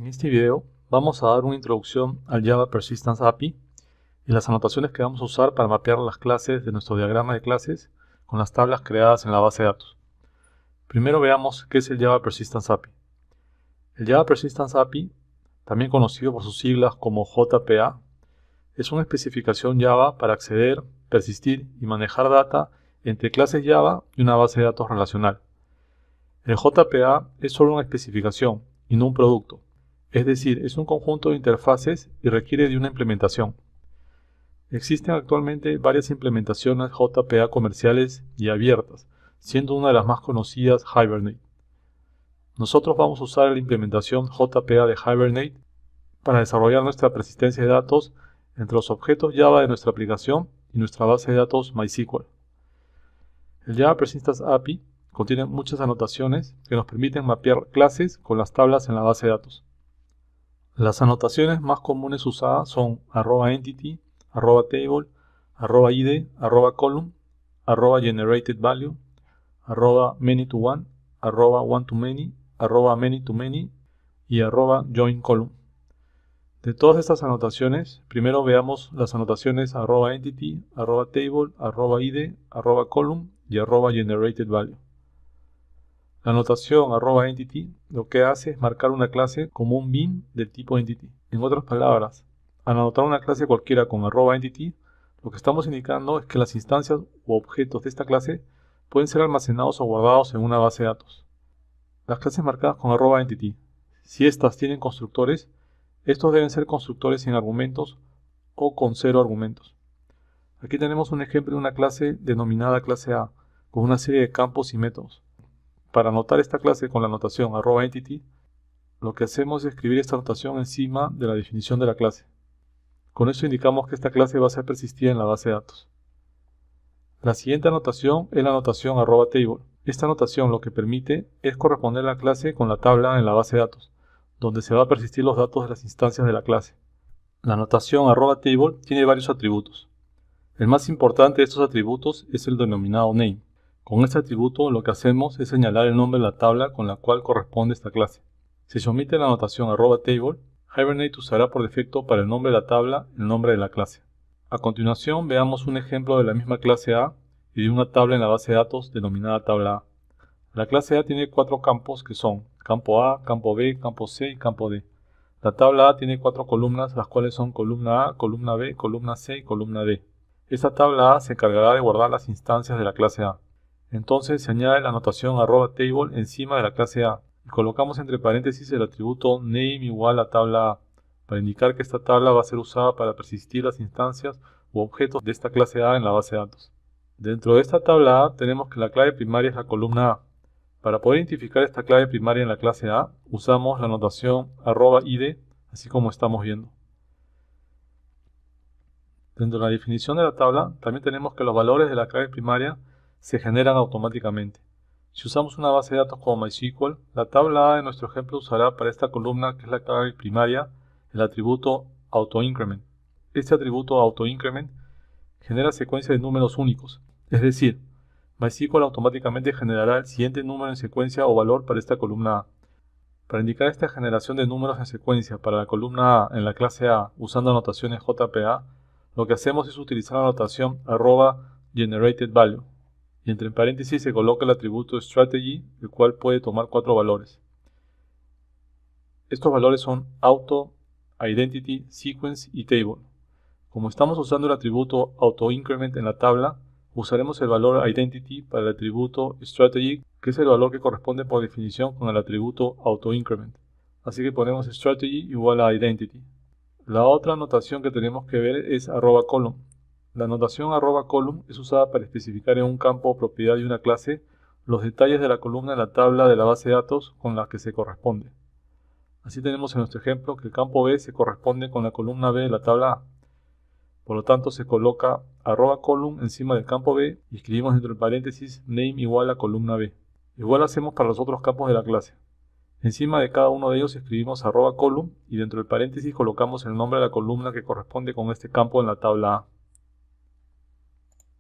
En este video vamos a dar una introducción al Java Persistence API y las anotaciones que vamos a usar para mapear las clases de nuestro diagrama de clases con las tablas creadas en la base de datos. Primero veamos qué es el Java Persistence API. El Java Persistence API, también conocido por sus siglas como JPA, es una especificación Java para acceder, persistir y manejar data entre clases Java y una base de datos relacional. El JPA es solo una especificación y no un producto. Es decir, es un conjunto de interfaces y requiere de una implementación. Existen actualmente varias implementaciones JPA comerciales y abiertas, siendo una de las más conocidas Hibernate. Nosotros vamos a usar la implementación JPA de Hibernate para desarrollar nuestra persistencia de datos entre los objetos Java de nuestra aplicación y nuestra base de datos MySQL. El Java Persistence API contiene muchas anotaciones que nos permiten mapear clases con las tablas en la base de datos. Las anotaciones más comunes usadas son @entity, @table, @id, @column, @generated_value, @many-to-one, @one-to-many, @many-to-many y @join-column. De todas estas anotaciones, primero veamos las anotaciones @entity, @table, @id, @column y @generated_value. La anotación @entity lo que hace es marcar una clase como un bin del tipo entity. En otras palabras, al anotar una clase cualquiera con @entity, lo que estamos indicando es que las instancias u objetos de esta clase pueden ser almacenados o guardados en una base de datos. Las clases marcadas con @entity, si estas tienen constructores, estos deben ser constructores sin argumentos o con 0 argumentos. Aquí tenemos un ejemplo de una clase denominada clase A, con una serie de campos y métodos. Para anotar esta clase con la anotación @entity, lo que hacemos es escribir esta anotación encima de la definición de la clase. Con eso indicamos que esta clase va a ser persistida en la base de datos. La siguiente anotación es la anotación @table. Esta anotación lo que permite es corresponder la clase con la tabla en la base de datos, donde se va a persistir los datos de las instancias de la clase. La anotación @table tiene varios atributos. El más importante de estos atributos es el denominado name. Con este atributo lo que hacemos es señalar el nombre de la tabla con la cual corresponde esta clase. Si se omite la anotación @table, Hibernate usará por defecto para el nombre de la tabla el nombre de la clase. A continuación veamos un ejemplo de la misma clase A y de una tabla en la base de datos denominada tabla A. La clase A tiene 4 campos que son campo A, campo B, campo C y campo D. La tabla A tiene 4 columnas, las cuales son columna A, columna B, columna C y columna D. Esta tabla A se encargará de guardar las instancias de la clase A. Entonces se añade la anotación @table encima de la clase A y colocamos entre paréntesis el atributo name igual a tabla A para indicar que esta tabla va a ser usada para persistir las instancias u objetos de esta clase A en la base de datos. Dentro de esta tabla A tenemos que la clave primaria es la columna A. Para poder identificar esta clave primaria en la clase A, usamos la anotación @id, así como estamos viendo. Dentro de la definición de la tabla, también tenemos que los valores de la clave primaria se generan automáticamente. Si usamos una base de datos como MySQL, la tabla A de nuestro ejemplo usará para esta columna, que es la clave primaria, el atributo AutoIncrement. Este atributo AutoIncrement genera secuencia de números únicos, es decir, MySQL automáticamente generará el siguiente número en secuencia o valor para esta columna A. Para indicar esta generación de números en secuencia para la columna A en la clase A usando anotaciones JPA, lo que hacemos es utilizar la anotación @generated_value y entre paréntesis se coloca el atributo strategy, el cual puede tomar 4 valores. Estos valores son auto, identity, sequence y table. Como estamos usando el atributo AutoIncrement en la tabla, usaremos el valor identity para el atributo strategy, que es el valor que corresponde por definición con el atributo AutoIncrement. Así que ponemos strategy igual a identity. La otra anotación que tenemos que ver es @column. La anotación @column es usada para especificar en un campo o propiedad de una clase los detalles de la columna en la tabla de la base de datos con la que se corresponde. Así tenemos en nuestro ejemplo que el campo B se corresponde con la columna B de la tabla A. Por lo tanto se coloca @column encima del campo B y escribimos dentro del paréntesis name igual a columna B. Igual hacemos para los otros campos de la clase. Encima de cada uno de ellos escribimos @column y dentro del paréntesis colocamos el nombre de la columna que corresponde con este campo en la tabla A.